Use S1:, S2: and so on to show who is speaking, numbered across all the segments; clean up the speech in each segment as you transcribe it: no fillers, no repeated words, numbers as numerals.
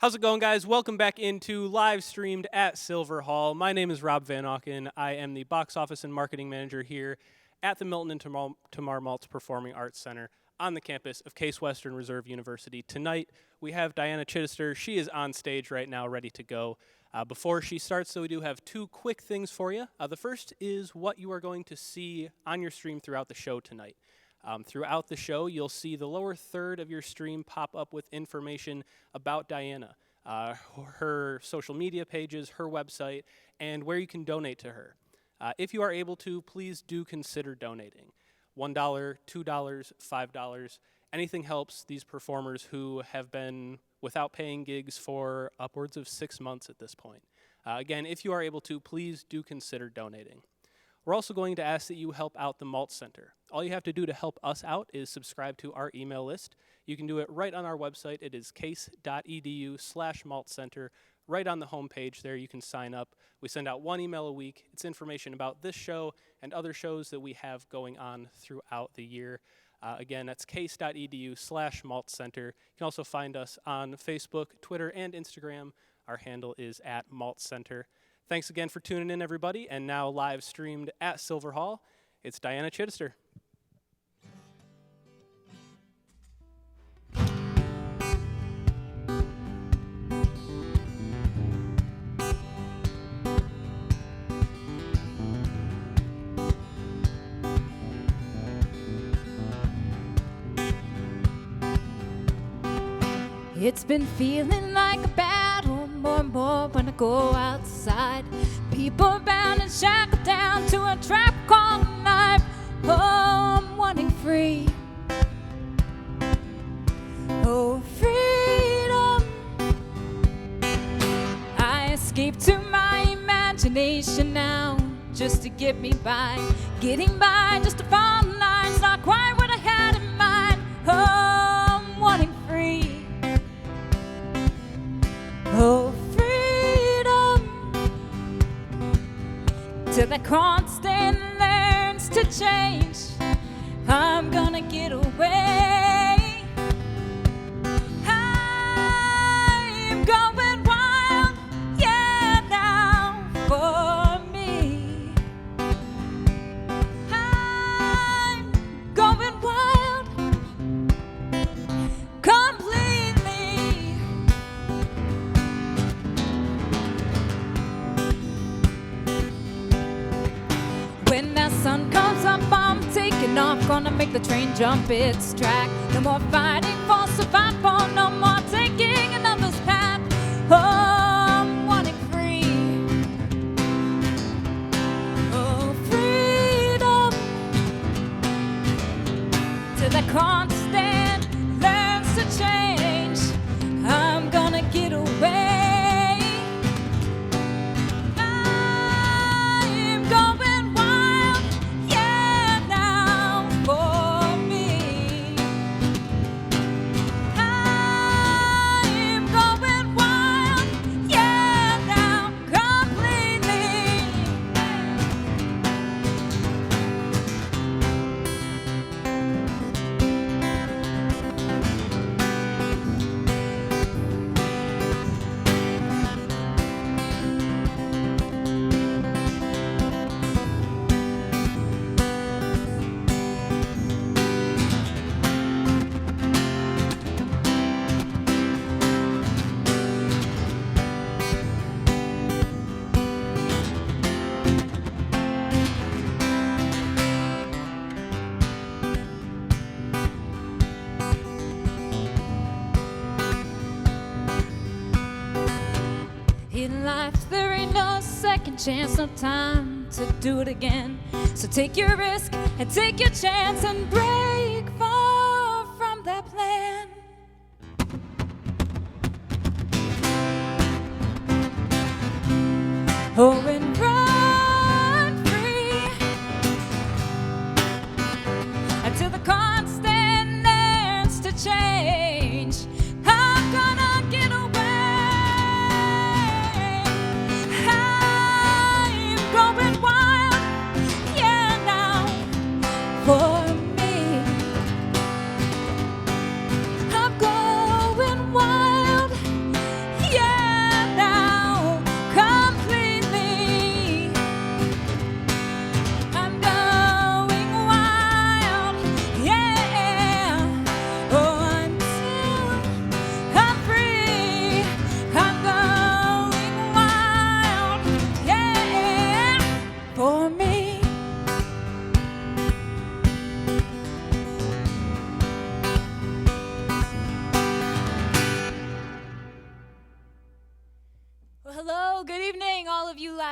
S1: How's it going, guys? Welcome back into live streamed at Silver Hall. My name is Rob Van Auken. I am the box office and marketing manager here at the Milton and Tamar Maltz Performing Arts Center on the campus of Case Western Reserve University. Tonight, we have Diana Chittester. She is on stage right now, ready to go. Before she starts, so we do have two quick things for you. The first is what you are going to see on your stream throughout the show tonight. Throughout the show, you'll see the lower third of your stream pop up with information about Diana, her social media pages, her website, and where you can donate to her. If you are able to, please do consider donating. $1, $2, $5, anything helps these performers who have been without paying gigs for upwards of 6 months at this point. Again, if you are able to, please do consider donating. We're also going to ask that you help out the Maltz Center. All you have to do to help us out is subscribe to our email list. You can do it right on our website. It is case.edu/maltzcenter. Right on the homepage there, you can sign up. We send out one email a week. It's information about this show and other shows that we have going on throughout the year. Again, that's case.edu/maltzcenter. You can also find us on Facebook, Twitter, and Instagram. Our handle is @maltzcenter. Thanks again for tuning in, everybody. And now live streamed at Silver Hall, it's Diana Chittester.
S2: It's been feeling like a battle more and more when I go outside. People bound and shackled down to a trap called life. Oh, I'm wanting free. Oh, freedom. I escape to my imagination now just to get me by. Getting by just to follow lines, not quite what I had in mind. Oh, I'm wanting free. Oh, freedom, till that constant learns to change. I'm gonna get away. I'm going wild, yeah, now for me. I'm going wild, completely. When that sun comes up, I'm taking off. Gonna make the train jump its track. No more fighting for survival. No more taking another's path. Oh, I'm wanting free. Oh, freedom. Till that constant learns to change. I'm gonna get away. In life, there ain't no second chance, no time to do it again. So take your risk and take your chance and break far from that plan. Oh, and run free until the constant learns to change. I'm gonna get away. Going wild, yeah, now for me. I'm going wild,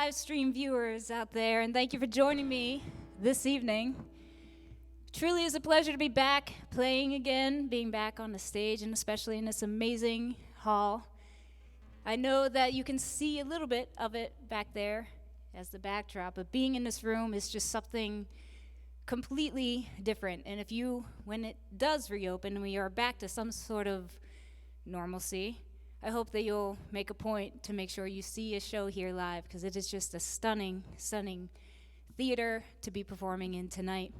S2: live stream viewers out there, and thank you for joining me this evening. Truly is a pleasure to be back playing again, being back on the stage, and especially in this amazing hall. I know that you can see a little bit of it back there as the backdrop, but being in this room is just something completely different. And when it does reopen and we are back to some sort of normalcy, I hope that you'll make a point to make sure you see a show here live, because it is just a stunning, stunning theater to be performing in tonight.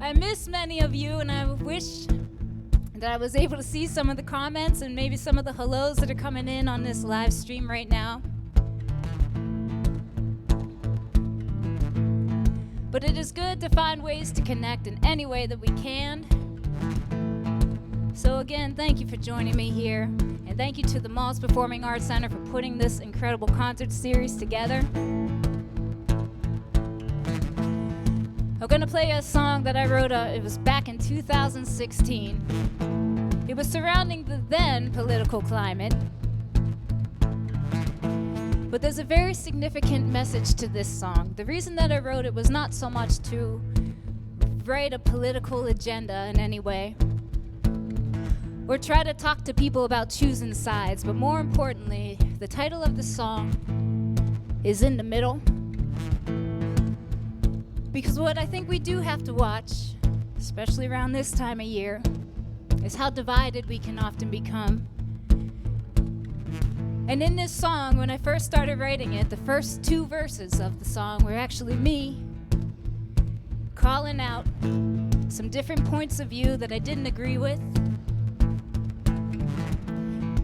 S2: I miss many of you, and I wish that I was able to see some of the comments and maybe some of the hellos that are coming in on this live stream right now. But it is good to find ways to connect in any way that we can. So again, thank you for joining me here, and thank you to the Maltz Performing Arts Center for putting this incredible concert series together. I'm gonna play a song that I wrote, it was back in 2016. It was surrounding the then political climate. But there's a very significant message to this song. The reason that I wrote it was not so much to write a political agenda in any way, or try to talk to people about choosing sides, but more importantly, the title of the song is In the Middle. Because what I think we do have to watch, especially around this time of year, is how divided we can often become. And in this song, when I first started writing it, the first two verses of the song were actually me calling out some different points of view that I didn't agree with.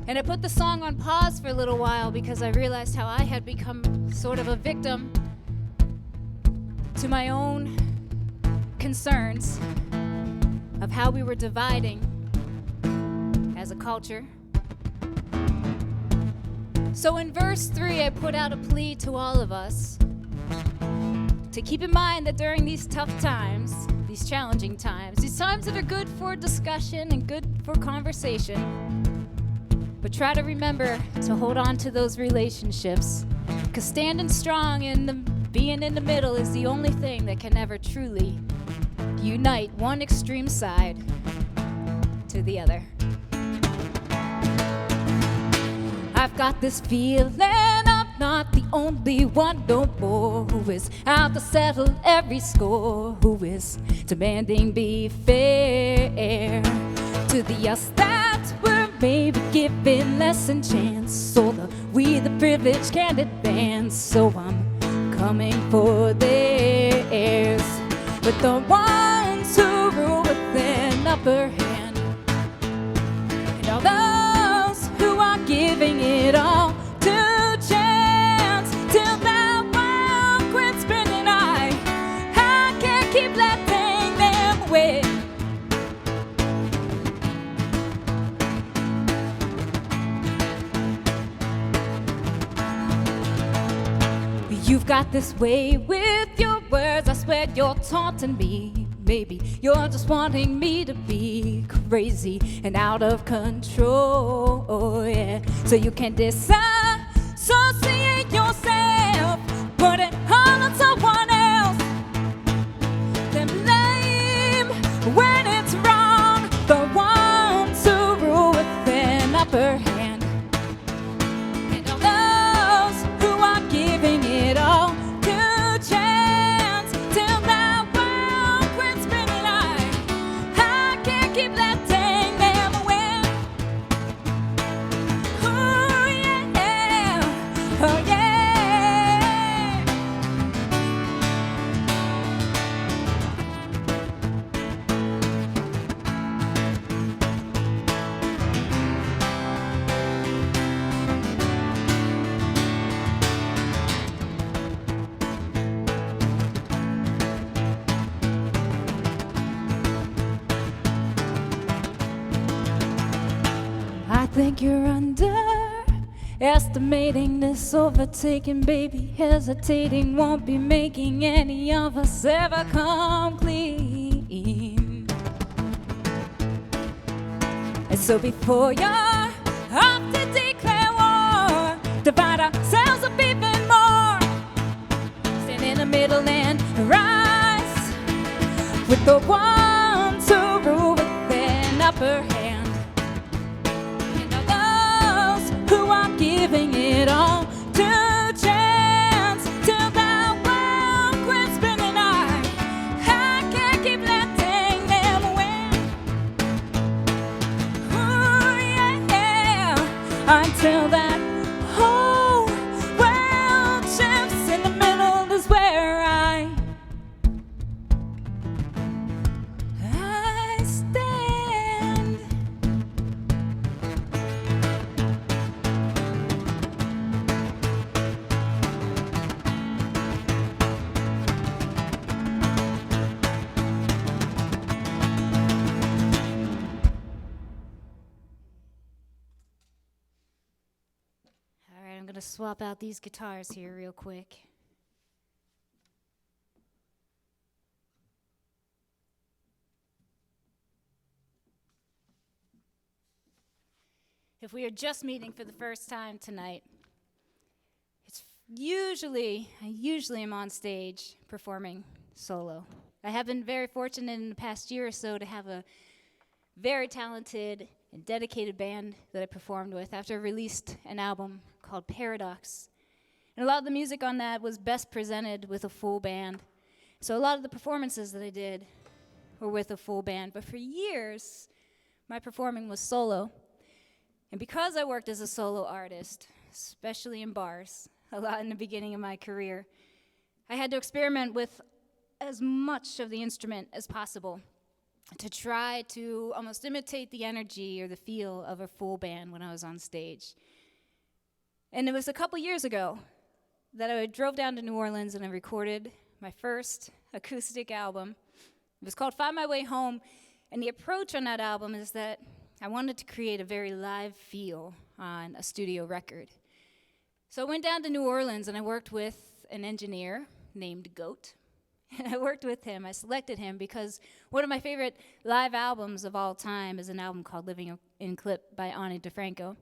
S2: And I put the song on pause for a little while because I realized how I had become sort of a victim to my own concerns of how we were dividing as a culture. So in verse 3, I put out a plea to all of us to keep in mind that during these tough times, these challenging times, these times that are good for discussion and good for conversation, but try to remember to hold on to those relationships, because standing strong and being in the middle is the only thing that can ever truly unite one extreme side to the other. I've got this feeling I'm not the only one no more who is out to settle every score, who is demanding be fair to the us that were maybe given less than chance, so that we the privileged can advance. So I'm coming for theirs, but the ones who rule with an upper hand, and all those who are giving it all to chance, till that world quits spinning. I can't keep letting them win. You've got this way with your words, I swear you're taunting me. Maybe you're just wanting me to be crazy and out of control, yeah. So you can disassociate yourself, put it all on someone else, then blame when it's wrong the ones who rule with an upper hand, and all those who are giving it all to chance, till that world quits spinning. I can't keep letting them win. Oh yeah, oh yeah. I think you're under estimating this overtaking, baby, hesitating, won't be making any of us ever come clean. And so before you're off to declare war, divide ourselves up even more, stand in the middle and rise with the ones who rule with an upper hand, and all those who are giving it all to chance till the world quits spinning. I can't keep letting them win. Ooh, yeah, until that whole world shifts. In the middle is where I stand. All right, I'm gonna swap out these guitars here real quick. If we are just meeting for the first time tonight, I usually am on stage performing solo. I have been very fortunate in the past year or so to have a very talented and dedicated band that I performed with after I released an album called Paradox. And a lot of the music on that was best presented with a full band. So a lot of the performances that I did were with a full band. But for years, my performing was solo. And because I worked as a solo artist, especially in bars, a lot in the beginning of my career, I had to experiment with as much of the instrument as possible to try to almost imitate the energy or the feel of a full band when I was on stage. And it was a couple years ago that I drove down to New Orleans and I recorded my first acoustic album. It was called Find My Way Home, and the approach on that album is that I wanted to create a very live feel on a studio record. So I went down to New Orleans and I worked with an engineer named Goat. And I worked with him. I selected him because one of my favorite live albums of all time is an album called Living in Clip by Ani DeFranco.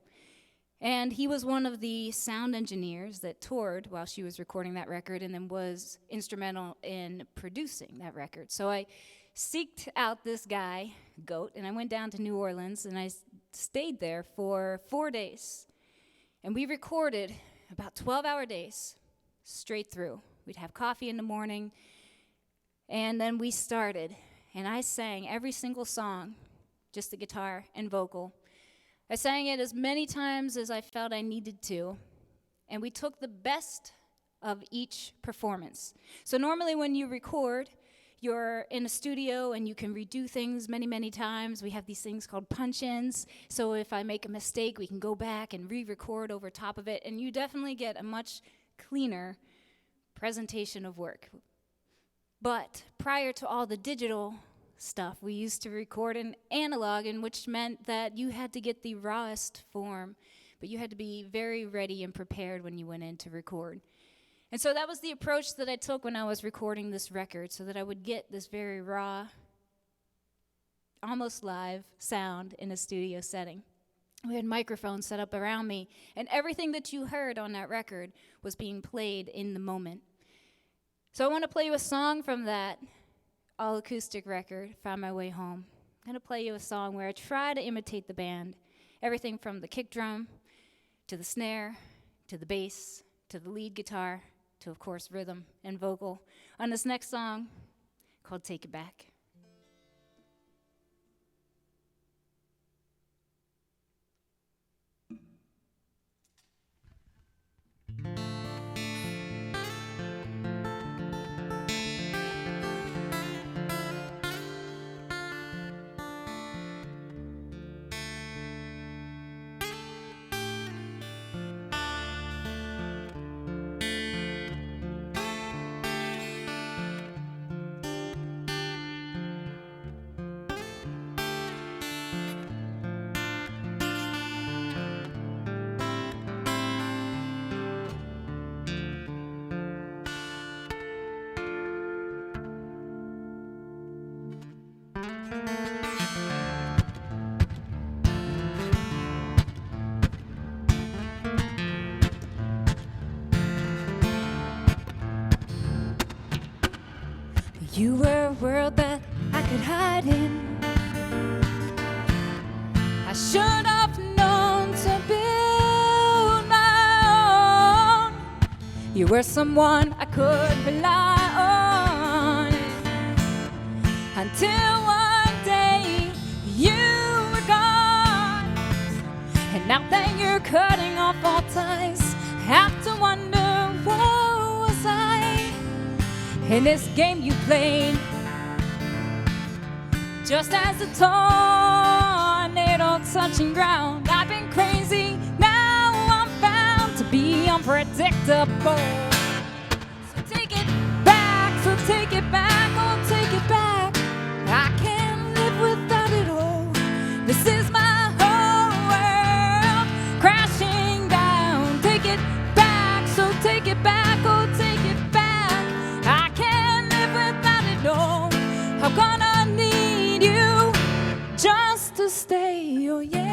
S2: And he was one of the sound engineers that toured while she was recording that record and then was instrumental in producing that record. So I seeked out this guy, Goat, and I went down to New Orleans and I stayed there for 4 days. And we recorded about 12-hour days straight through. We'd have coffee in the morning, and then we started. And I sang every single song, just the guitar and vocal. I sang it as many times as I felt I needed to, and we took the best of each performance. So normally when you record, you're in a studio and you can redo things many, many times. We have these things called punch-ins. So if I make a mistake, we can go back and re-record over top of it. And you definitely get a much cleaner presentation of work. But prior to all the digital stuff, we used to record in analog, and which meant that you had to get the rawest form. But you had to be very ready and prepared when you went in to record. And so that was the approach that I took when I was recording this record, so that I would get this very raw, almost live sound in a studio setting. We had microphones set up around me, and everything that you heard on that record was being played in the moment. So I want to play you a song from that all-acoustic record, Find My Way Home. I'm going to play you a song where I try to imitate the band, everything from the kick drum to the snare to the bass to the lead guitar, to, of course, rhythm and vocal on this next song called Take It Back. You were a world that I could hide in. I should have known to build my own. You were someone I could rely on. Until one day you were gone. And now that you're cutting off all ties, have to wonder, what was I in this game you played? Just as a tornado touching ground, I've been crazy, now I'm bound to be unpredictable. So take it back, oh take it back. I can't live without it all. This is my whole world crashing down. Take it back, so take it back, oh take it back. I can't live without it all. I'm gonna need you just to stay, oh yeah.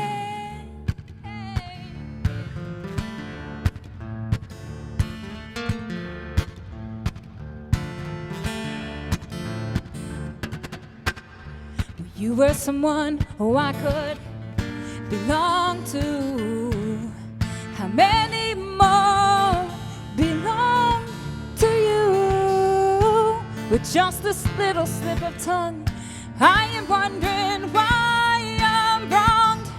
S2: You were someone who I could belong to. How many more belong to you? With just this little slip of tongue, I am wondering why I'm wronged.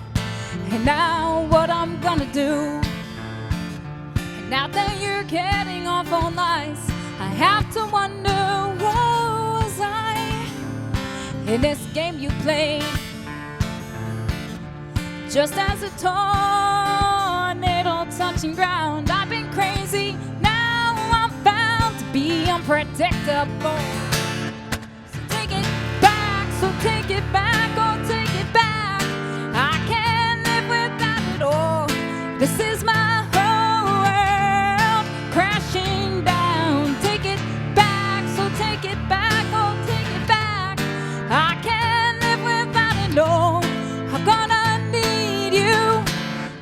S2: And now what I'm gonna do. And now that you're getting off on lies, I have to wonder, what was I in this game you played? Just as a tornado touching ground, I've been crazy, now I'm bound to be unpredictable. So take it back, oh take it back. I can't live without it all. This is my whole world crashing down. Take it back, so take it back, oh take it back. I can't live without it all. I'm gonna need you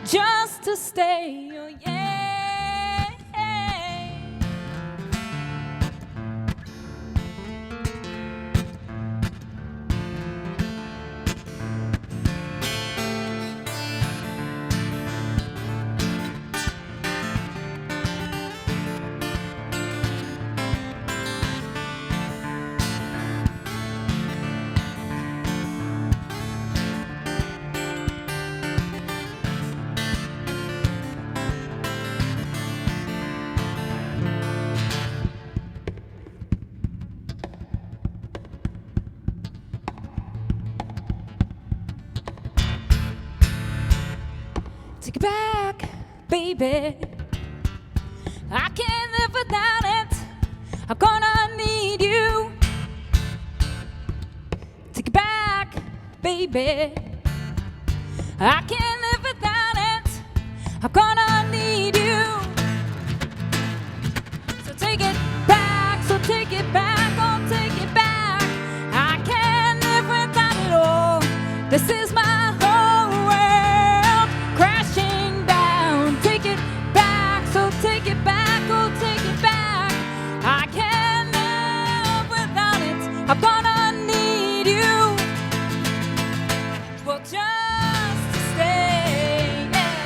S2: just to stay, oh yeah. Take it back, baby. I can't live without it. I'm gonna need you. Take it back, baby. I can't live without it. I'm gonna need you. So take it back, so take it back, oh take it back. I can't live without it all. This is my whole world crashing down. Take it back, so take it back, oh take it back. I can't live without it. I'm gonna need you. Well, just to stay, yeah.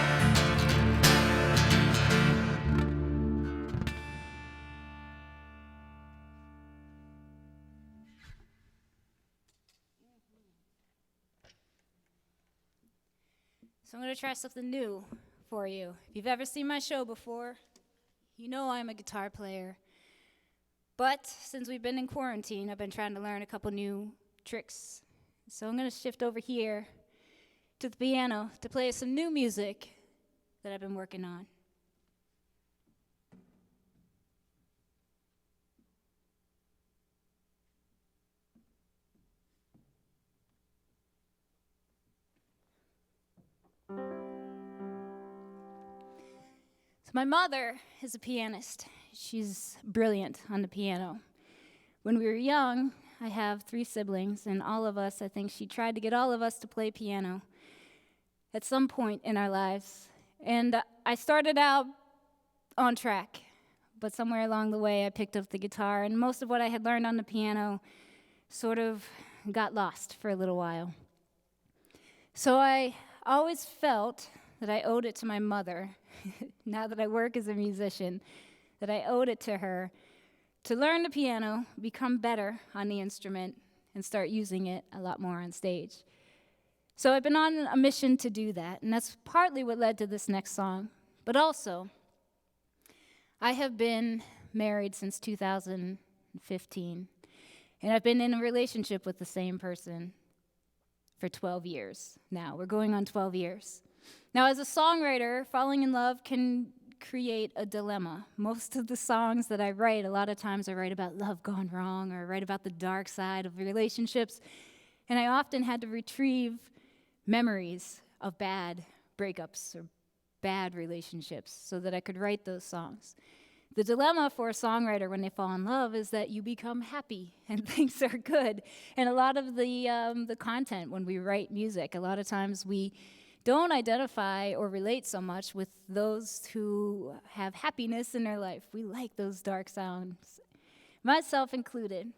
S2: So I'm going to try something new for you. If you've ever seen my show before, you know I'm a guitar player. But since we've been in quarantine, I've been trying to learn a couple new tricks. So I'm going to shift over here to the piano to play some new music that I've been working on. So my mother is a pianist. She's brilliant on the piano. When we were young, I have 3 siblings, and all of us, I think she tried to get all of us to play piano at some point in our lives. And I started out on track, but somewhere along the way I picked up the guitar, and most of what I had learned on the piano sort of got lost for a little while. So I always felt that I owed it to my mother, now that I work as a musician, that I owed it to her to learn the piano, become better on the instrument, and start using it a lot more on stage. So I've been on a mission to do that, and that's partly what led to this next song. But also, I have been married since 2015, and I've been in a relationship with the same person for 12 years now. We're going on 12 years. Now, as a songwriter, falling in love can create a dilemma. Most of the songs that I write, a lot of times I write about love gone wrong or write about the dark side of relationships, and I often had to retrieve memories of bad breakups or bad relationships so that I could write those songs. The dilemma for a songwriter when they fall in love is that you become happy and things are good. And a lot of the content when we write music, a lot of times we don't identify or relate so much with those who have happiness in their life. We like those dark sounds, myself included.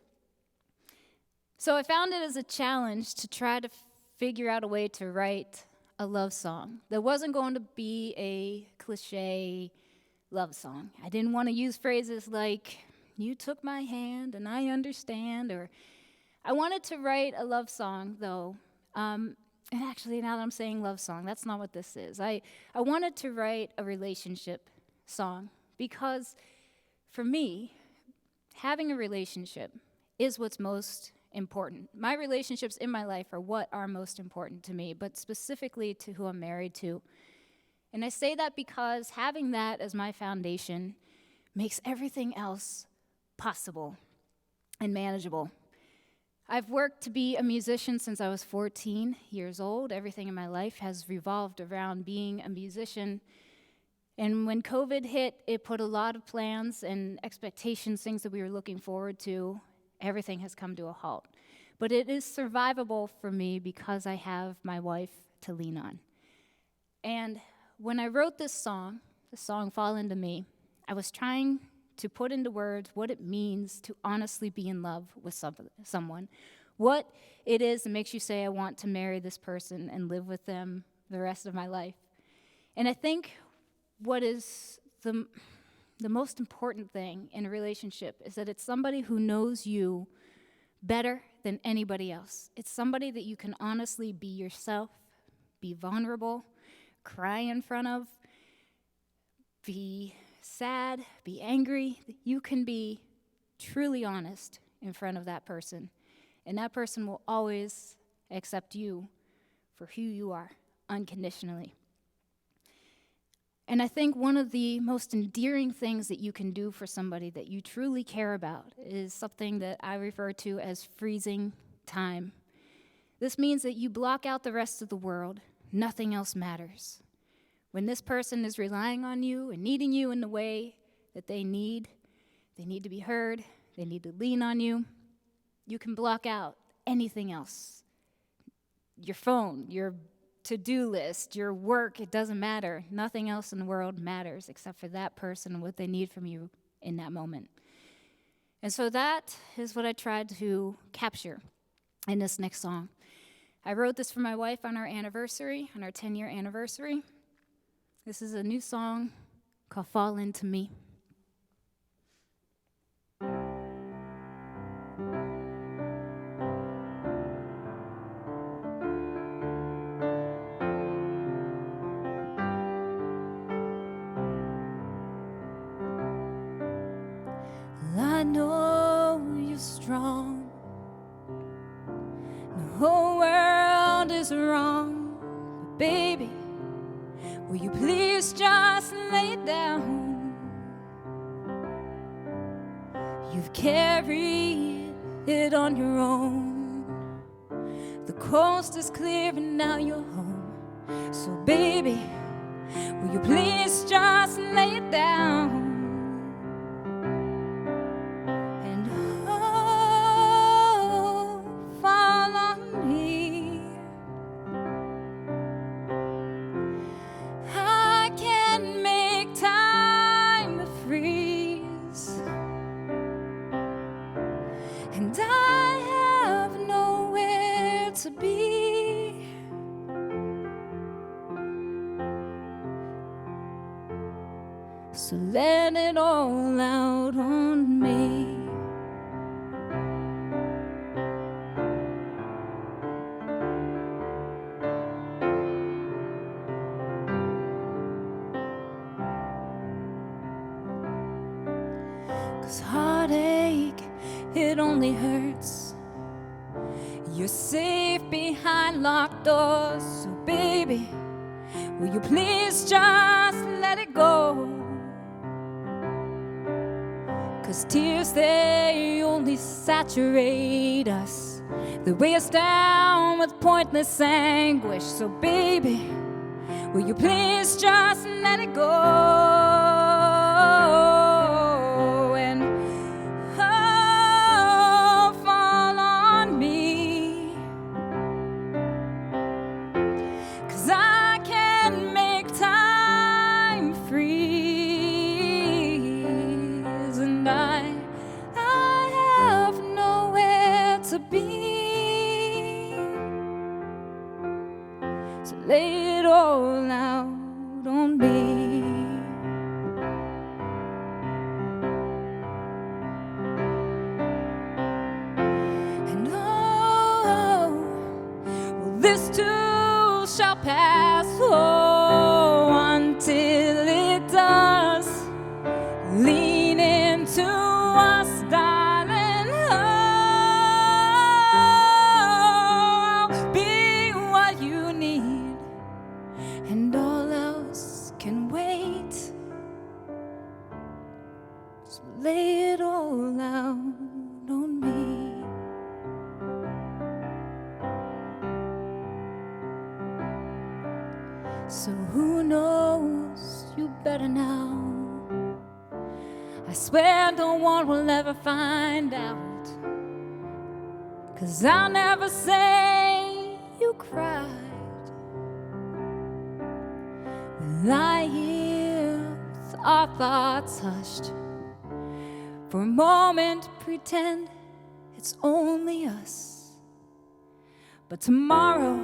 S2: So I found it as a challenge to try to figure out a way to write a love song that wasn't going to be a cliche love song. I didn't want to use phrases like, "You took my hand and I understand," or I wanted to write a love song, though. And actually, now that I'm saying love song, that's not what this is. I wanted to write a relationship song because, for me, having a relationship is what's most important. My relationships in my life are what are most important to me, but specifically to who I'm married to. And I say that because having that as my foundation makes everything else possible and manageable. I've worked to be a musician since I was 14 years old. Everything in my life has revolved around being a musician. And when COVID hit, it put a lot of plans and expectations, things that we were looking forward to. Everything has come to a halt. But it is survivable for me because I have my wife to lean on. And when I wrote this song, the song Fall Into Me, I was trying to put into words what it means to honestly be in love with someone. What it is that makes you say, I want to marry this person and live with them the rest of my life. And I think what is the most important thing in a relationship is that it's somebody who knows you better than anybody else. It's somebody that you can honestly be yourself, be vulnerable, cry in front of, be sad, be angry. You can be truly honest in front of that person, and that person will always accept you for who you are unconditionally. And I think one of the most endearing things that you can do for somebody that you truly care about is something that I refer to as freezing time. This means that you block out the rest of the world. Nothing else matters. When this person is relying on you and needing you in the way that they need to be heard, they need to lean on you, you can block out anything else. Your phone, your to-do list, your work, it doesn't matter. Nothing else in the world matters except for that person and what they need from you in that moment. And so that is what I tried to capture in this next song. I wrote this for my wife on our anniversary, on our 10-year anniversary. This is a new song called Fall Into Me. I know you're strong. The whole world is wrong. But baby, will you please just lay it down? You've carried it on your own. The coast is clear and now you're home. So baby, will you please just lay it down? So let it all out on me. Heartache, it only hurts. You're safe behind locked doors. So baby, will you please just let it go? 'Cause tears, they only saturate us. They weigh us down with pointless anguish. So baby, will you please just let it go? Lay it all out on me. And oh, well, this too shall pass. Oh, until it does, lean into us, darling. Oh, I'll be what you need, and all else can wait. So lay it all out on me. So who knows you better now? I swear no one will ever find out, 'cause I'll never say you cried. Lie here with our thoughts hushed. For a moment, pretend it's only us. But tomorrow,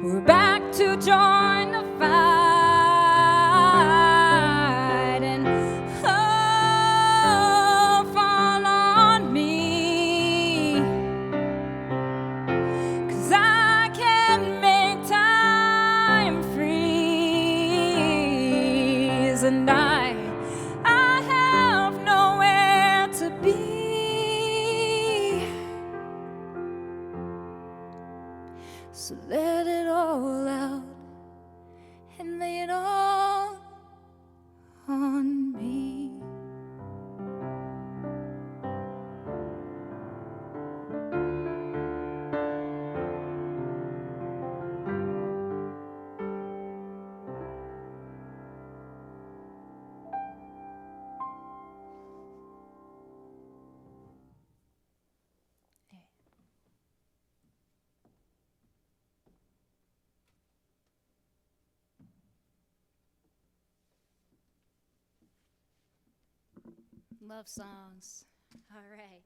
S2: we're back to join the fight. And oh, fall on me, 'cause I can make time freeze. And I have nowhere to be. So let it all out and lay it all on me. Love songs. All right.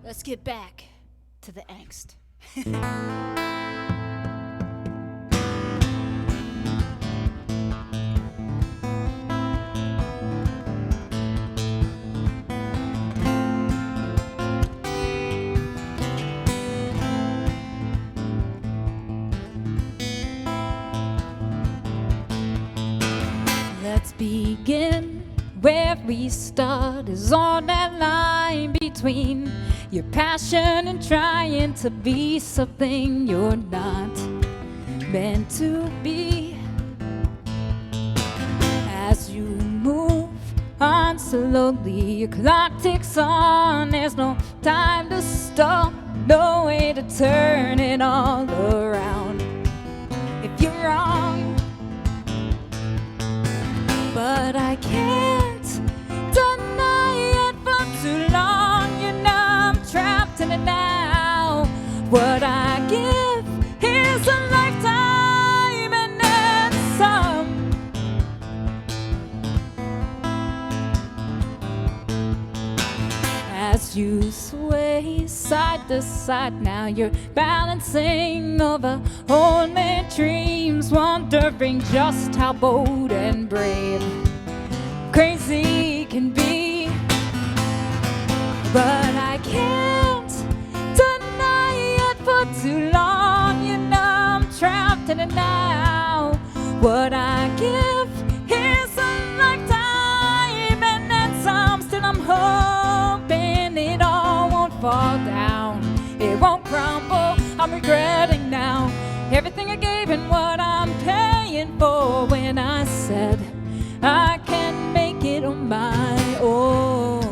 S2: Let's get back to the angst. Let's begin where we start, is on that line between your passion and trying to be something you're not meant to be. As you move on slowly, your clock ticks on, there's no time to stop, no way to turn it all around. If you're wrong, but I can't deny it for too long. You know I'm trapped in it now. What I give is a lifetime and then some. As you sway side to side. Now you're balancing over only dreams, wondering just how bold and brave crazy can be. But I can't deny it for too long. You know I'm trapped in it now. What I give is a lifetime, and then some. Still I'm hoping it all won't fall down. It won't crumble. I'm regretting now everything I gave and what I'm paying for when I said I can make it on my own.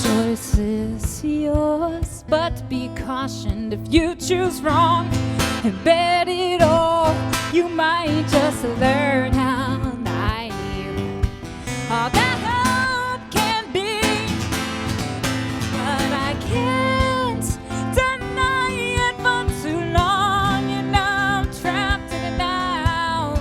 S2: Choice is yours, but be cautioned if you choose wrong and bet it all. You might just learn how naive all that hope can be. But I can't deny it for too long. You know I'm trapped in it now.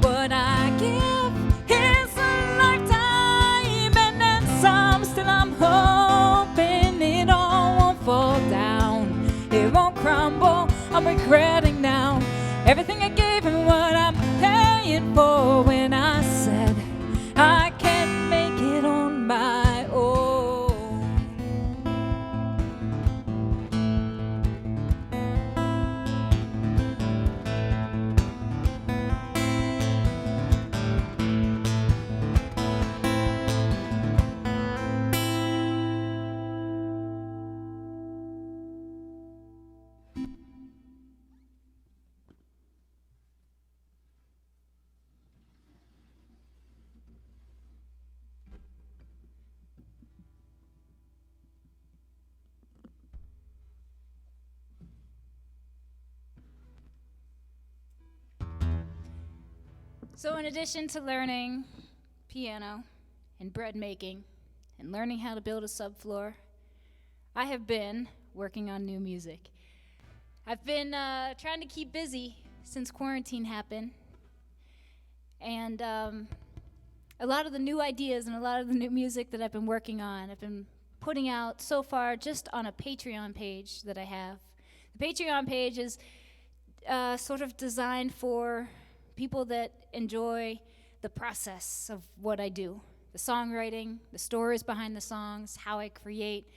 S2: What I give is a lifetime, and then some. Still I'm hoping it all won't fall down. It won't crumble. I'm regretting now everything I gave and what I'm paying for when I said I can't make it on my own. So in addition to learning piano and bread making and learning how to build a subfloor, I have been working on new music. I've been trying to keep busy since quarantine happened, and a lot of the new ideas and a lot of the new music that I've been working on, I've been putting out so far just on a Patreon page that I have. The Patreon page is sort of designed for people that enjoy the process of what I do, the songwriting, the stories behind the songs, how I create,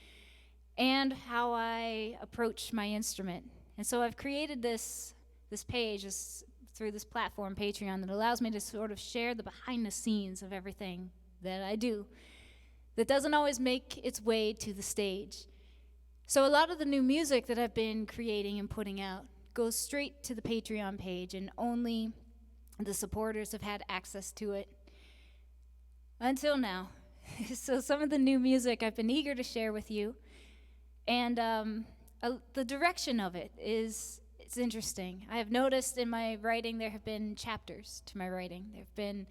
S2: and how I approach my instrument. And so I've created this page through this platform, Patreon, that allows me to sort of share the behind the scenes of everything that I do that doesn't always make its way to the stage. So a lot of the new music that I've been creating and putting out goes straight to the Patreon page, and only the supporters have had access to it until now. So some of the new music I've been eager to share with you, and the direction of it's interesting. I have noticed in my writing there have been chapters to my writing. There have been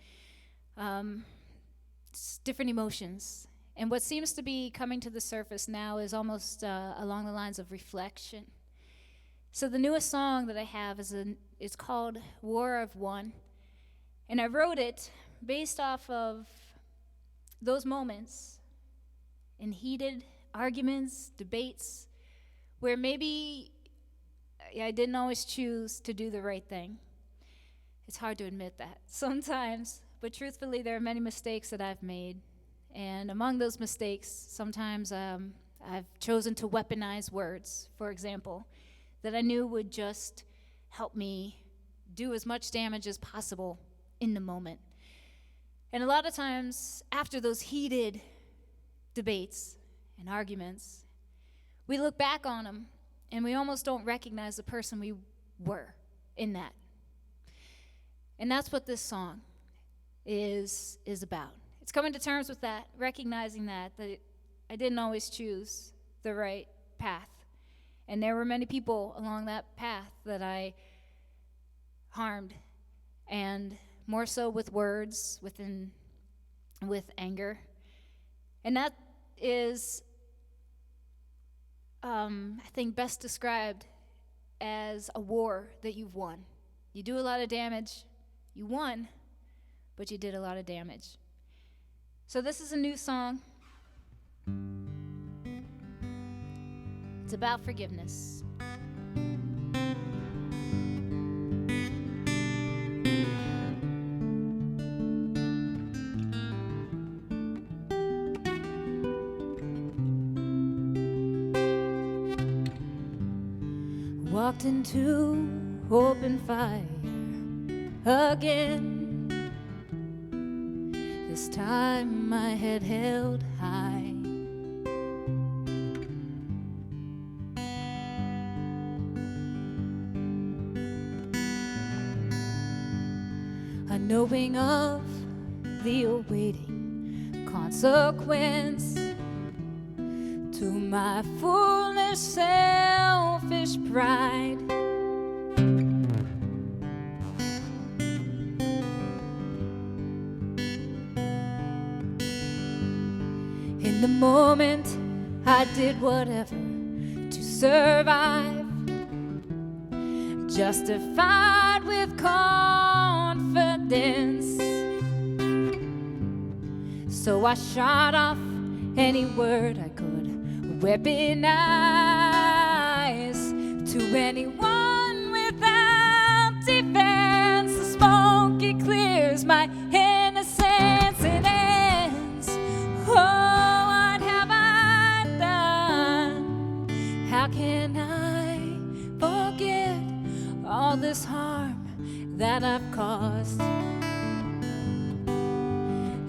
S2: different emotions, and what seems to be coming to the surface now is almost along the lines of reflection. So the newest song that I have is called War of One, and I wrote it based off of those moments in heated arguments, debates, where maybe I didn't always choose to do the right thing. It's hard to admit that sometimes, but truthfully, there are many mistakes that I've made, and among those mistakes, sometimes I've chosen to weaponize words, for example, that I knew would just help me do as much damage as possible in the moment. And a lot of times, after those heated debates and arguments, we look back on them and we almost don't recognize the person we were in that. And that's what this song is about. It's coming to terms with that, recognizing that I didn't always choose the right path. And there were many people along that path that I harmed, and more so with words, with anger. And that is, I think, best described as a war that you've won. You do a lot of damage, you won, but you did a lot of damage. So this is a new song. It's about forgiveness. Walked into open fire again. This time my head held high. A knowing of the awaiting consequence to my foolish, selfish pride. In the moment, I did whatever to survive, justified with confidence. So I shot off any word I could weaponize to anyone without defense. The smoke, it clears my innocence and ends. Oh, what have I done? How can I forget all this harm that I've caused?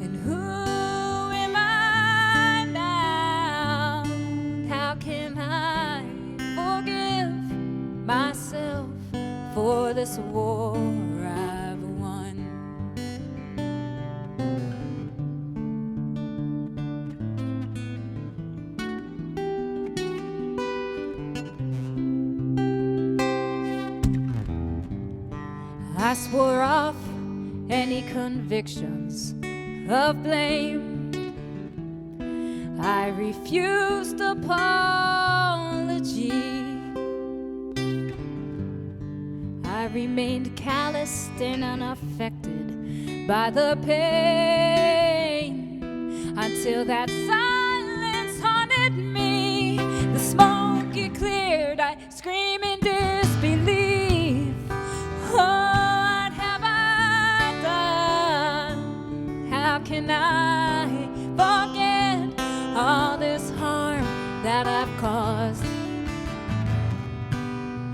S2: And who am I now? How can I forgive myself for this war I've won? I swore off any convictions of blame. I refused apology. I remained calloused and unaffected by the pain until that silence haunted me. The smoke, it cleared, I scream in disbelief. Oh, what have I done? How can I forget all this harm that I've caused?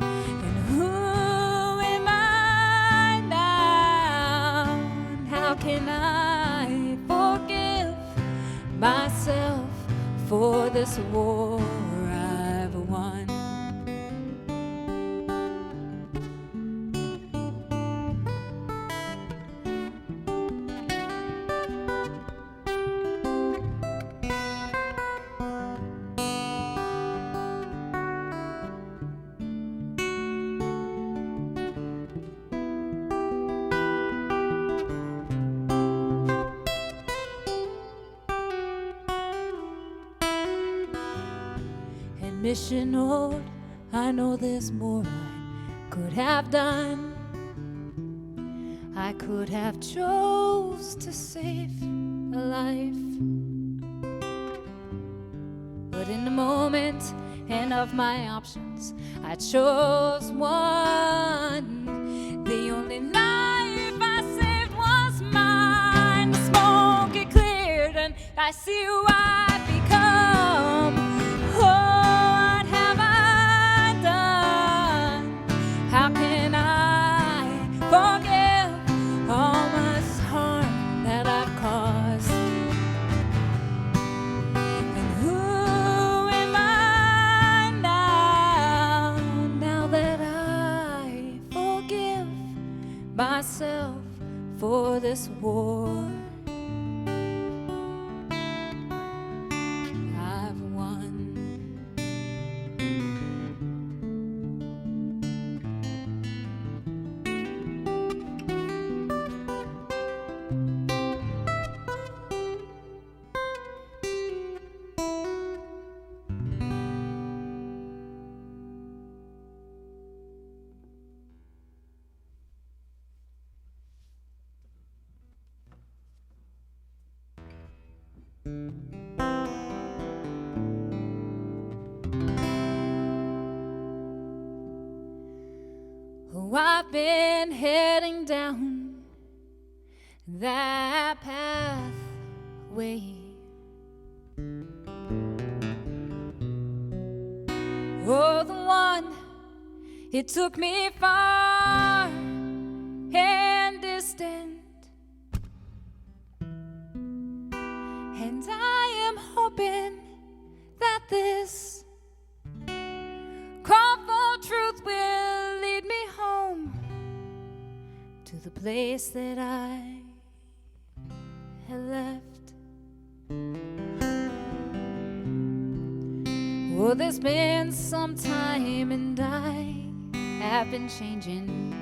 S2: And who am I now? How can I forgive myself for this war I've won? Admission old, I know there's more I could have done. I could have chose to save a life, but in the moment and of my options, I chose one. The only life I saved was mine. The smoke, it cleared and I see who I've become. What have I done? How can I forgive all this harm that I've caused? And who for this war. I've won. Oh, I've been heading down that pathway. Oh, the one, it took me far and distant. And I am hoping that this call for truth will lead me home to the place that I had left. Well, there's been some time and I have been changing.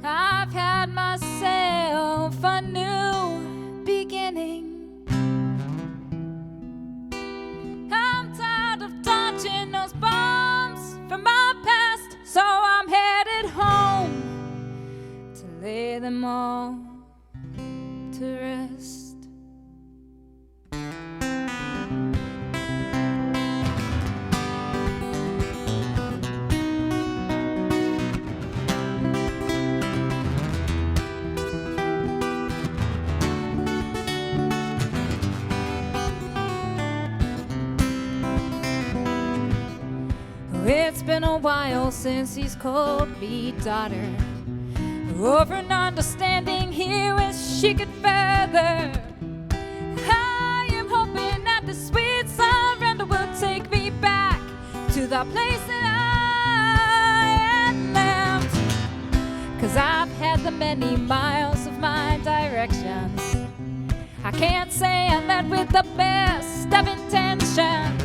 S2: I've had myself a new beginning. I'm tired of dodging those bombs from my past, so I'm headed home to lay them all to rest. It's been a while since he's called me daughter. Over an understanding he wished she could feather. I am hoping that the sweet surrender will take me back to the place that I had left. 'Cause I've had the many miles of my directions. I can't say I led with the best of intentions.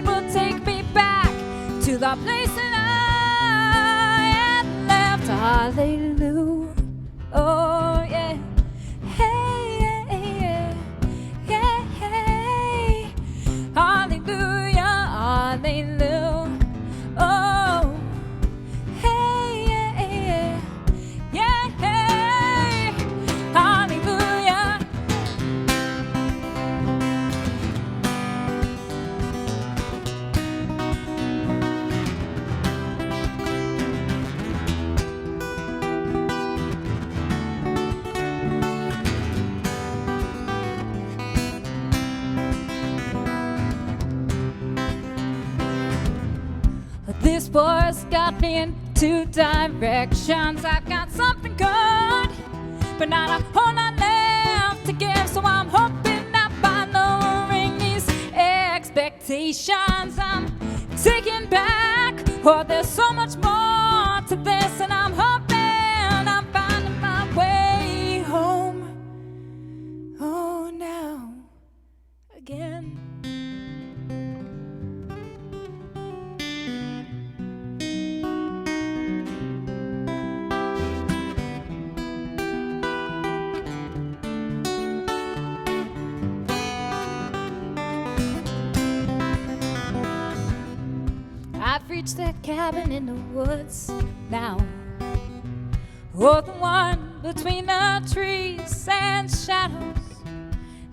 S2: Will take me back to the place that I had left. Hallelujah, oh yeah, hey, yeah, yeah, hey. Hallelujah, hallelujah, oh, hey, yeah, yeah, hey. Hallelujah. This boy's got me in two directions. I've got something good, but not a whole lot left to give. So I'm hoping that by lowering these expectations, I'm taking back. Oh, there's so much more to this, and I'm hoping I'm finding my way home. Oh, now again. I've reached that cabin in the woods now. Oh, the one between the trees and shadows.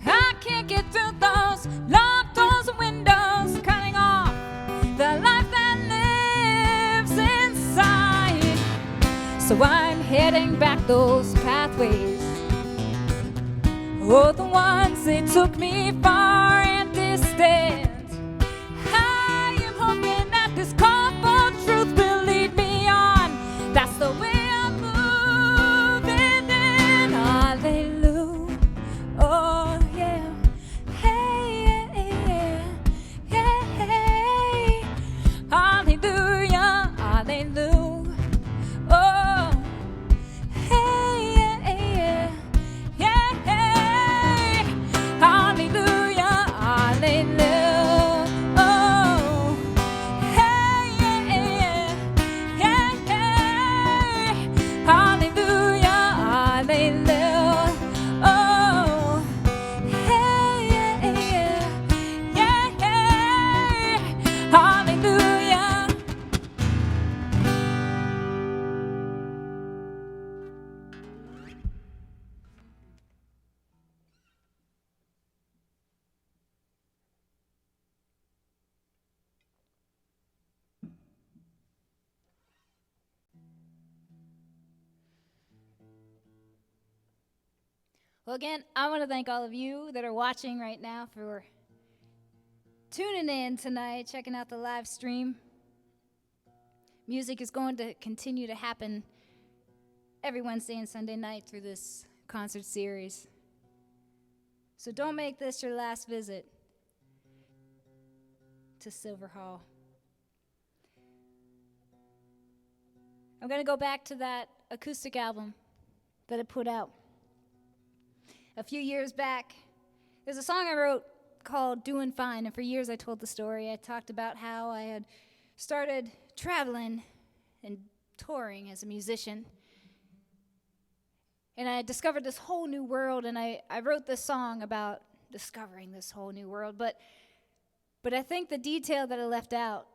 S2: I can't get through those locked doors and windows, cutting off the life that lives inside. So I'm heading back those pathways. Oh, the ones that took me far and distant. I am hoping that this call for truth will lead me on. That's the way I'm moving in. Hallelujah. Oh, yeah. Hey, yeah, yeah, yeah. Hallelujah. Well, again, I want to thank all of you that are watching right now for tuning in tonight, checking out the live stream. Music is going to continue to happen every Wednesday and Sunday night through this concert series. So don't make this your last visit to Silver Hall. I'm going to go back to that acoustic album that I put out a few years back. There's a song I wrote called Doing Fine, and for years I told the story. I talked about how I had started traveling and touring as a musician, and I discovered this whole new world, and I wrote this song about discovering this whole new world, but I think the detail that I left out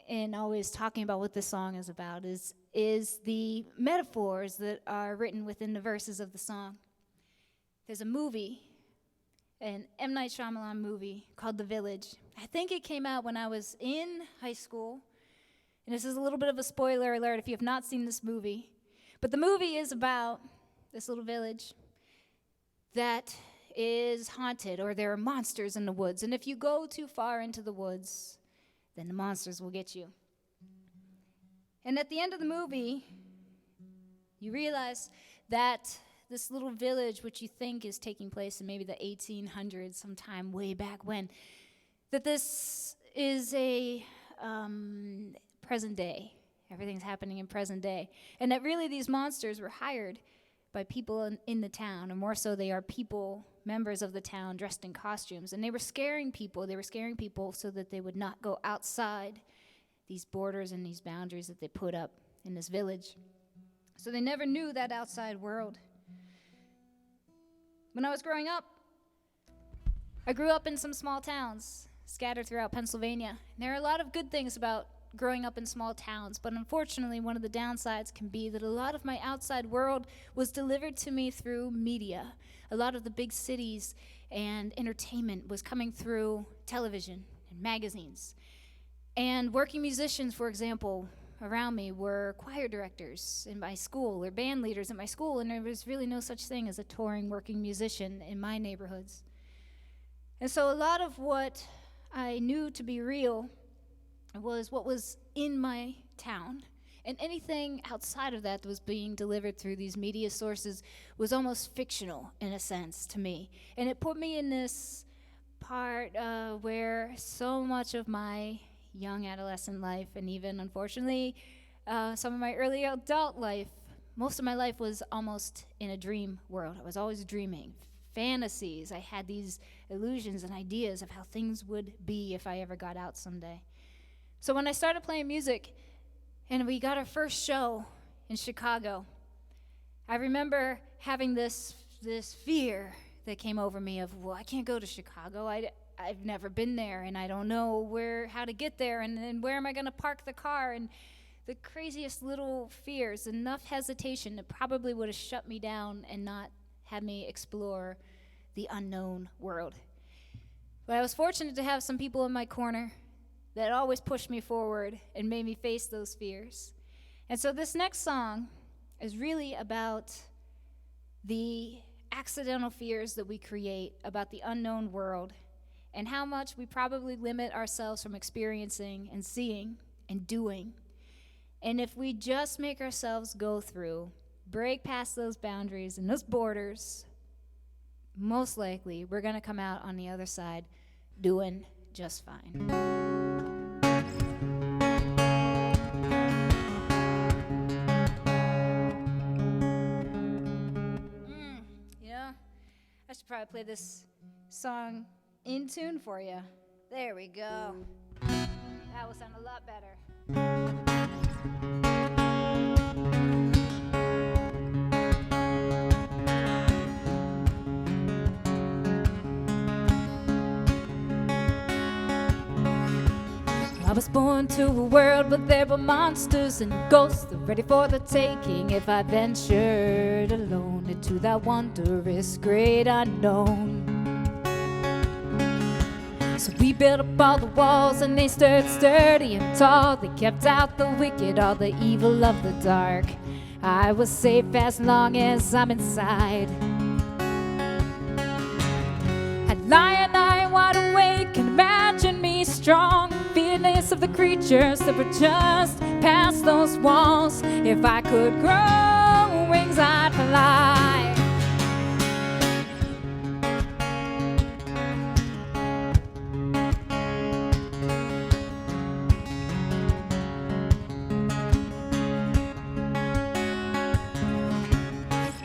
S2: in always talking about what this song is about is the metaphors that are written within the verses of the song. There's a movie, an M. Night Shyamalan movie called The Village. I think it came out when I was in high school, and this is a little bit of a spoiler alert if you have not seen this movie, but the movie is about this little village that is haunted, or there are monsters in the woods, and if you go too far into the woods, then the monsters will get you. And at the end of the movie, you realize that this little village, which you think is taking place in maybe the 1800s, sometime way back when, that this is a present day. Everything's happening in present day. And that really these monsters were hired by people in the town, or more so they are people, members of the town dressed in costumes. And they were scaring people. They were scaring people so that they would not go outside these borders and these boundaries that they put up in this village. So they never knew that outside world. When I was growing up, I grew up in some small towns scattered throughout Pennsylvania. And there are a lot of good things about growing up in small towns, but unfortunately one of the downsides can be that a lot of my outside world was delivered to me through media. A lot of the big cities and entertainment was coming through television and magazines. And working musicians, for example, around me were choir directors in my school or band leaders in my school, and there was really no such thing as a touring working musician in my neighborhoods. And so a lot of what I knew to be real was what was in my town, and anything outside of that was being delivered through these media sources was almost fictional in a sense to me. And it put me in this part where so much of my young adolescent life, and even unfortunately some of my early adult life, most of my life was almost in a dream world. I was always dreaming fantasies. I had these illusions and ideas of how things would be if I ever got out someday. So when I started playing music and we got our first show in Chicago, I remember having this fear that came over me of, well, I can't go to Chicago. I've never been there, and I don't know how to get there, and then where am I going to park the car, and the craziest little fears, enough hesitation that probably would have shut me down and not had me explore the unknown world. But I was fortunate to have some people in my corner that always pushed me forward and made me face those fears. And so this next song is really about the accidental fears that we create about the unknown world, and how much we probably limit ourselves from experiencing and seeing and doing. And if we just make ourselves go through, break past those boundaries and those borders, most likely we're going to come out on the other side doing just fine. I should probably play this song in tune for you. There we go. That will sound a lot better. I was born to a world where there were monsters and ghosts ready for the taking if I ventured alone into that wondrous great unknown. So we built up all the walls and they stood sturdy and tall. They kept out the wicked, all the evil of the dark. I was safe as long as I'm inside. of the creatures that were just past those walls. If I could grow wings, I'd fly.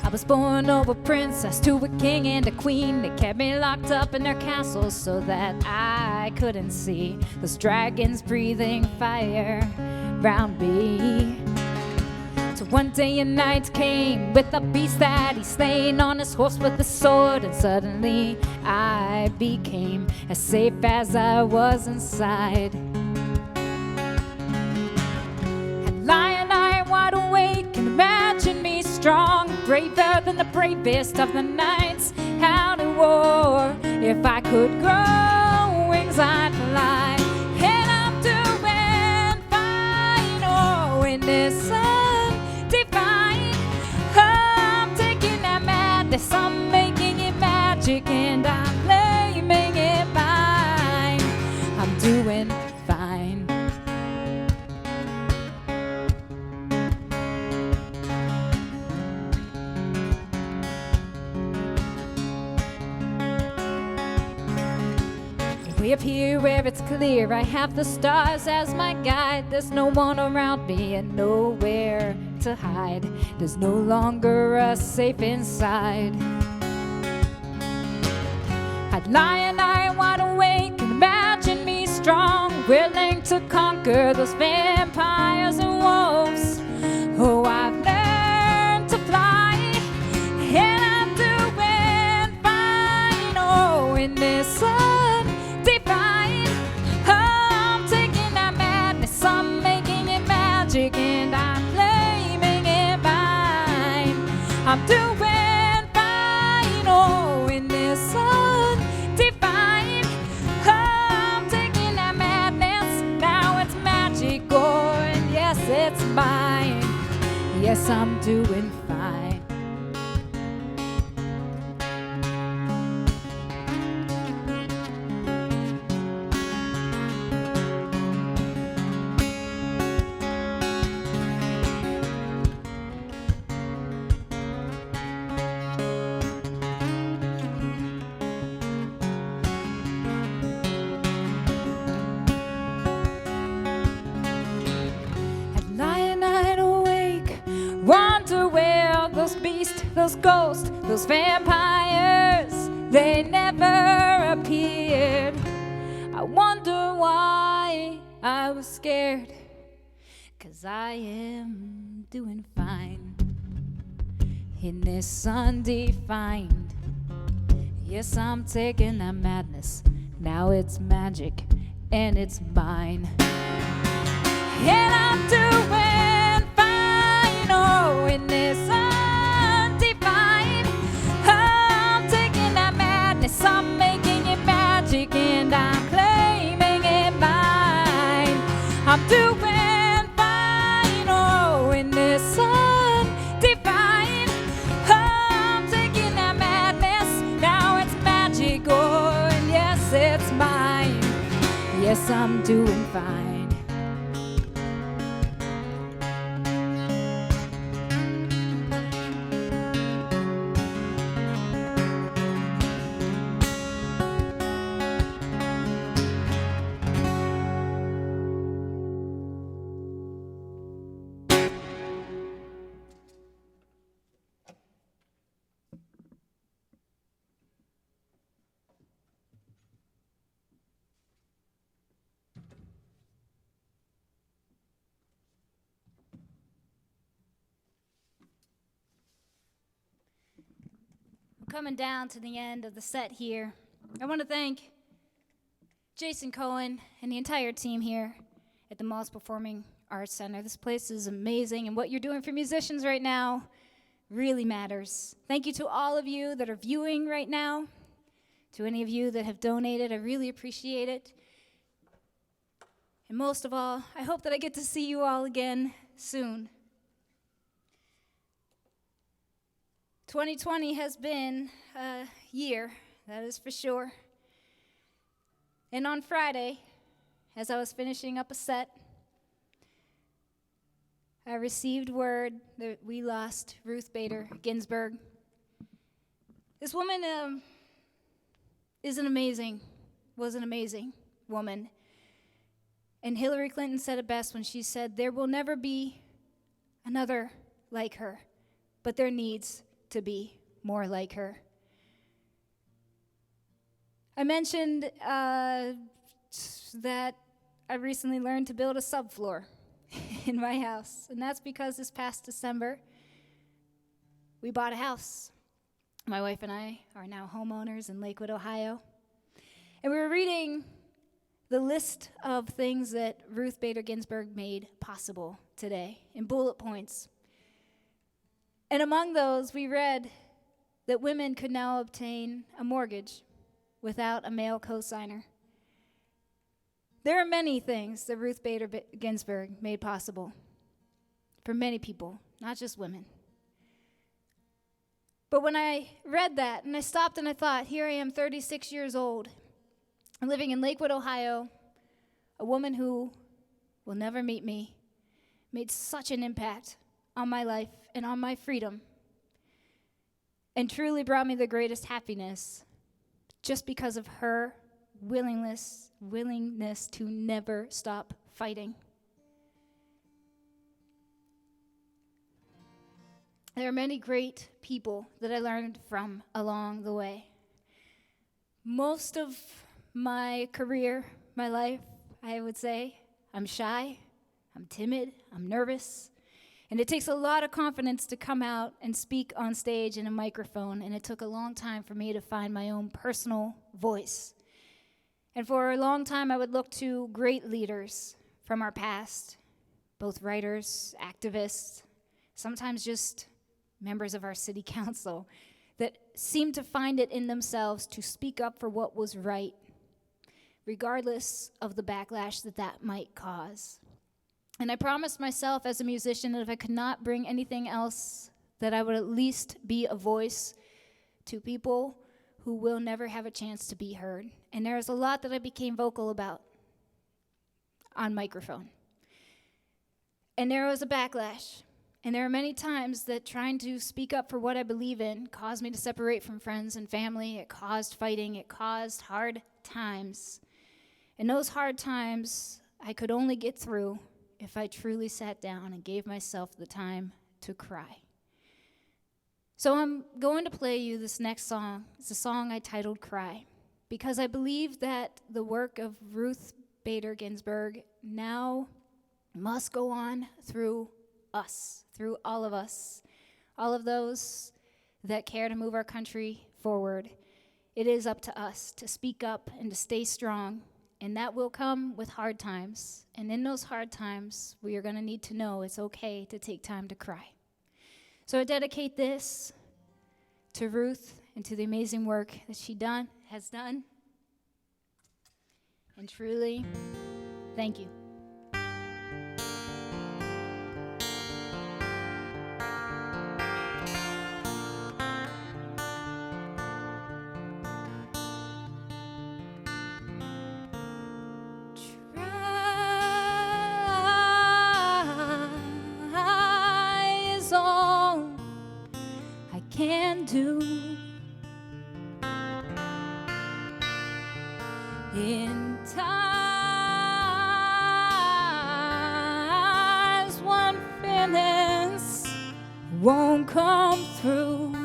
S2: I was born of a princess to a king and a queen. They kept me locked up in their castles so that I couldn't see those dragons breathing fire round me. So one day a knight came with a beast that he slain on his horse with a sword, and suddenly I became as safe as I was inside. And lying I wide awake and imagine me strong, braver than the bravest of the knights out in war. If I could grow wings, I'd fly. And I'm doing fine, oh, in this undefined. I'm taking that madness, I'm making it magic, and I'm claiming it mine. I'm doing fine. Way up here where it's clear, I have the stars as my guide. There's no one around me and nowhere to hide. There's no longer a safe inside. I'd lie and I wide awake and imagine me strong, willing to conquer those vampires and wolves. Oh, I've learned to fly, and I'm doing fine. Oh, in this undefined, I'm taking that madness, I'm making it magic, and I'm claiming it mine. I'm doing fine. Oh, in this undefined, I'm taking that madness, now it's magical, and yes, it's mine. Yes, I'm doing fine. At night, night awake, wonder where those beasts, those ghosts, those vampires, they never appeared. I wonder why I was scared, 'cause I am doing fine in this undefined. Yes, I'm taking that madness, now it's magic and it's mine. And I'm doing fine, oh, in this undefined. I'm taking that madness, I'm making it magic, and I'm claiming it mine. I'm doing fine, oh, in this undefined. I'm taking that madness, now it's magical, and yes, it's mine. Yes, I'm doing fine. Coming down to the end of the set here, I want to thank Jason Cohen and the entire team here at the Maltz Performing Arts Center. This place is amazing, and what you're doing for musicians right now really matters. Thank you to all of you that are viewing right now, to any of you that have donated. I really appreciate it. And most of all, I hope that I get to see you all again soon. 2020 has been a year, that is for sure. And on Friday, as I was finishing up a set, I received word that we lost Ruth Bader Ginsburg. This woman was an amazing woman. And Hillary Clinton said it best when she said, there will never be another like her, but there needs to be more like her. I mentioned that I recently learned to build a subfloor in my house, and that's because this past December, we bought a house. My wife and I are now homeowners in Lakewood, Ohio, and we were reading the list of things that Ruth Bader Ginsburg made possible today in bullet points. And among those, we read that women could now obtain a mortgage without a male cosigner. There are many things that Ruth Bader Ginsburg made possible for many people, not just women. But when I read that, and I stopped and I thought, here I am, 36 years old, living in Lakewood, Ohio, a woman who will never meet me, made such an impact on my life and on my freedom, and truly brought me the greatest happiness just because of her willingness to never stop fighting. There are many great people that I learned from along the way. Most of my career, my life, I would say, I'm shy, I'm timid, I'm nervous, and it takes a lot of confidence to come out and speak on stage in a microphone, and it took a long time for me to find my own personal voice. And for a long time, I would look to great leaders from our past, both writers, activists, sometimes just members of our city council, that seemed to find it in themselves to speak up for what was right, regardless of the backlash that might cause. And I promised myself as a musician that if I could not bring anything else, that I would at least be a voice to people who will never have a chance to be heard. And there is a lot that I became vocal about on microphone. And there was a backlash. And there are many times that trying to speak up for what I believe in caused me to separate from friends and family. It caused fighting. It caused hard times. And those hard times I could only get through if I truly sat down and gave myself the time to cry. So I'm going to play you this next song. It's a song I titled Cry, because I believe that the work of Ruth Bader Ginsburg now must go on through us, through all of us, all of those that care to move our country forward. It is up to us to speak up and to stay strong, and that will come with hard times. And in those hard times, we are going to need to know it's okay to take time to cry. So I dedicate this to Ruth and to the amazing work that she has done. And truly, thank you. Do in times when feelings won't come through,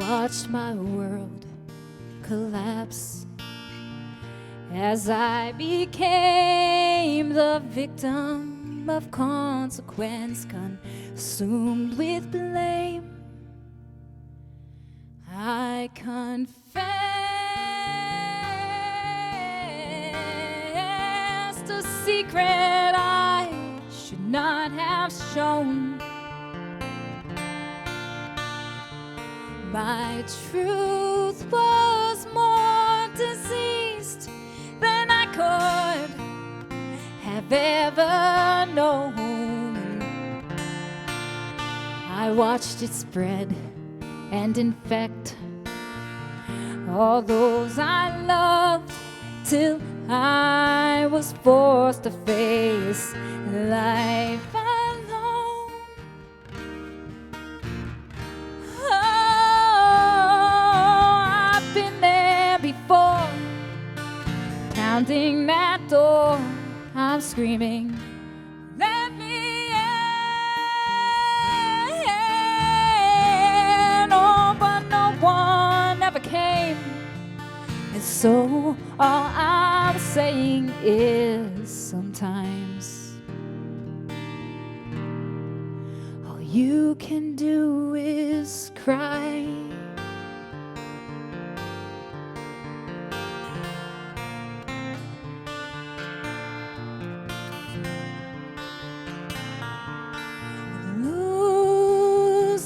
S2: watch my world collapse as I became the victim of consequence, consumed with blame. I confessed a secret I should not have shown. My truth was more diseased than I could have ever known. I watched it spread and infect all those I loved till I was forced to face life alone. Oh, I've been there before, pounding that door. I'm screaming, let me in. Oh, but no one ever came. And so all I'm saying is sometimes all you can do is cry.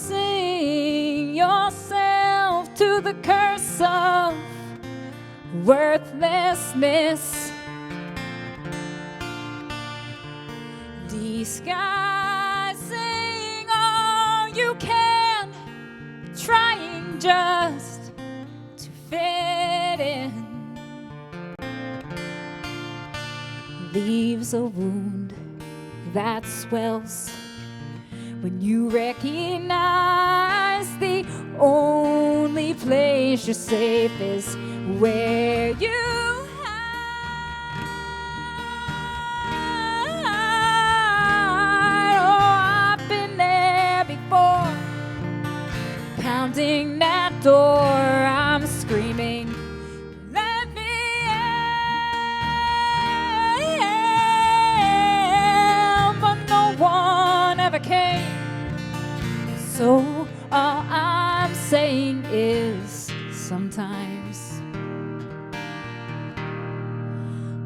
S2: Losing yourself to the curse of worthlessness, disguising all you can, trying just to fit in, leaves a wound that swells when you recognize the only place you're safe is where you hide. Oh, I've been there before, pounding that door. I'm screaming, let me in. But no one ever came. So all I'm saying is sometimes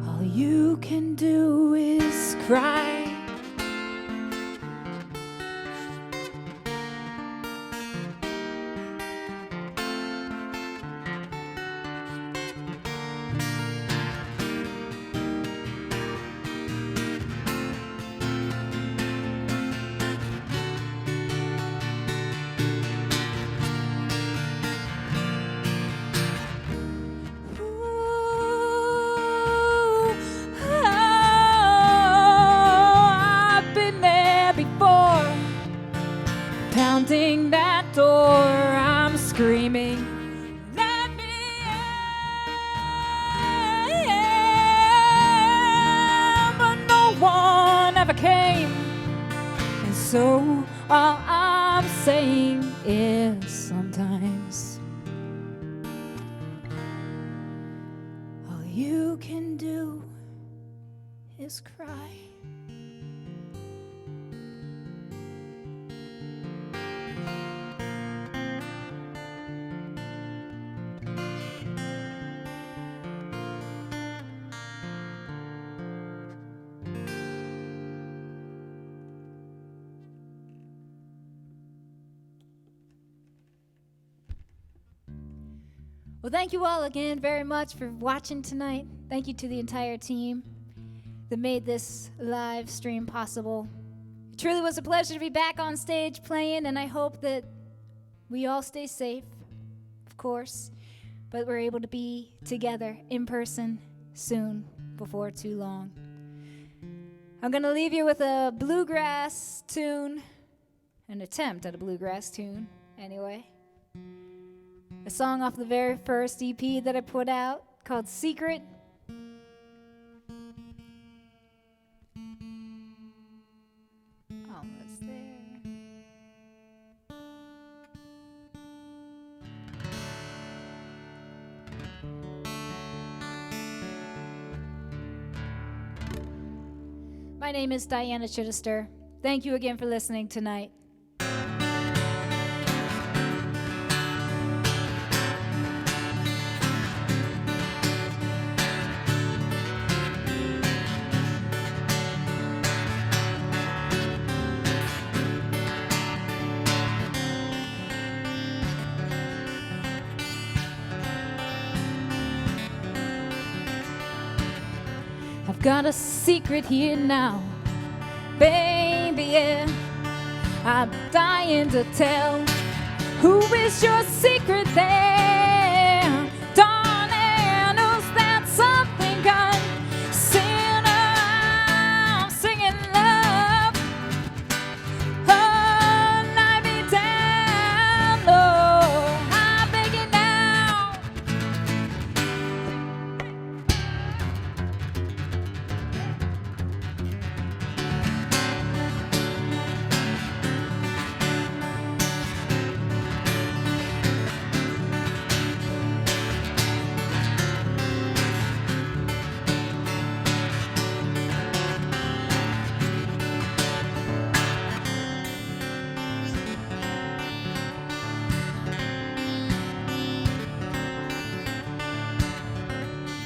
S2: all you can do is cry. Pounding that door, I'm screaming, let me in. But no one ever came. And so all I'm saying is sometimes all you can do is cry. Well, thank you all again very much for watching tonight. Thank you to the entire team that made this live stream possible. It truly was a pleasure to be back on stage playing, and I hope that we all stay safe, of course, but we're able to be together in person soon, before too long. I'm going to leave you with a bluegrass tune, an attempt at a bluegrass tune, anyway. A song off the very first EP that I put out called Secret. Almost there. My name is Diana Chittester. Thank you again for listening tonight. Got a secret here now, baby, yeah. I'm dying to tell. Who is your secret there? Darling, who's that something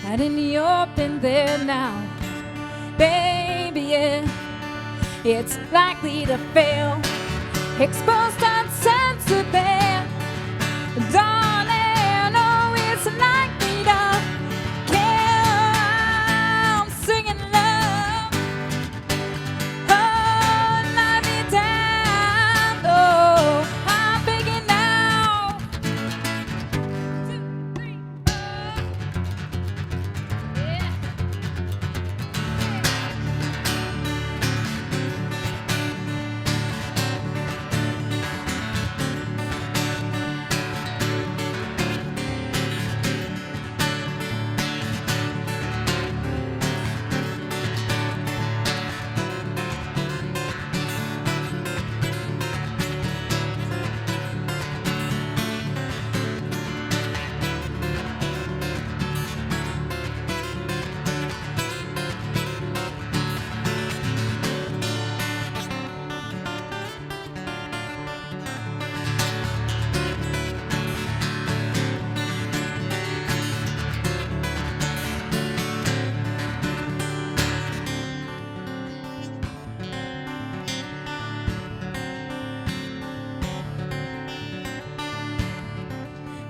S2: out in the open there now. Baby, yeah, it's likely to fail. Exposed, unsensible, darling, oh, it's likely to kill. I'm singing love, oh, let me down, oh, I'm begging now. 2, 3, 4, yeah.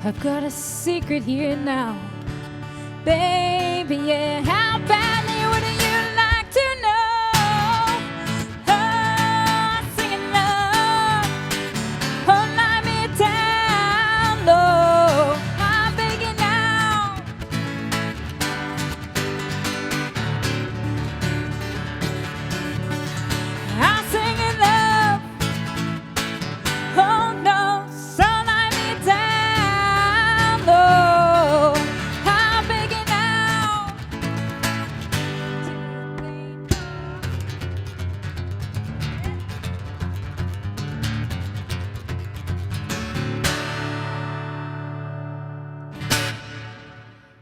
S2: I've got a secret here now, baby, yeah, how badly would you like to know? Oh, singing love, oh, lie me down low, I'm begging now. I'm singing love, oh no, so lie me down low, I'm begging now. 2, 3, 4.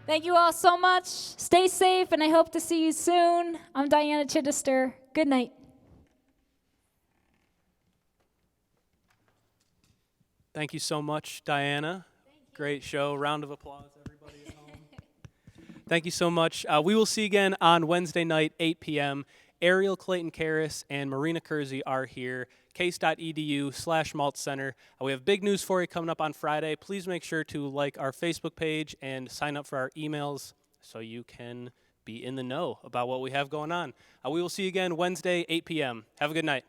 S2: Thank you all so much. Stay safe, and I hope to see you soon. I'm Diana Chittester. Good night.
S1: Thank you so much, Diana. Great show. Round of applause, everybody at home. Thank you so much. We will see you again on Wednesday night, 8 p.m. Ariel Clayton-Karras and Marina Kersey are here. case.edu/Maltz Center. We have big news for you coming up on Friday. Please make sure to like our Facebook page and sign up for our emails so you can be in the know about what we have going on. We will see you again Wednesday, 8 p.m. Have a good night.